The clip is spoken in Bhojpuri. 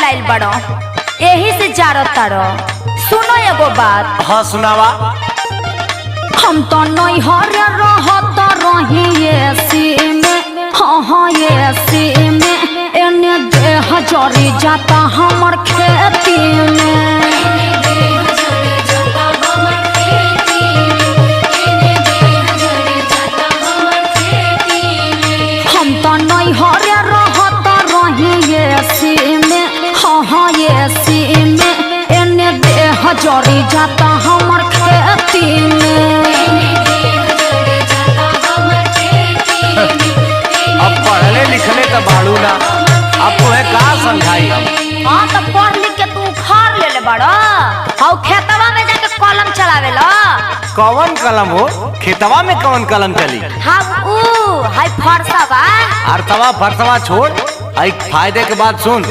लाइल बड़ो यही से जारो तारो। सुनो एगो बात। हाँ सुनावा। हम तो नहीं हरे रहत रही एसी में, हाँ एसी में, एने देह जरी जाता हमर खेती में। हम तो नहीं हरे रहत रही एसी में, हाँ एसी में, एने देह जरी जाता हमर खेती में। अब पढ़ले लिखले तो बाड़ू ना, अब तुम्हें कहा समझाई हम। हाँ तो पढ़ लिख के तू उखाड़ ले बड़ो और खेतवा में जाके कलम चलावे लो। कौन कलम हो? खेतवा में कौन कलम चली? हाँ हाय फरसा बा। अर्थवा फरसवा छोड़, आई फायदे के बाद सुन।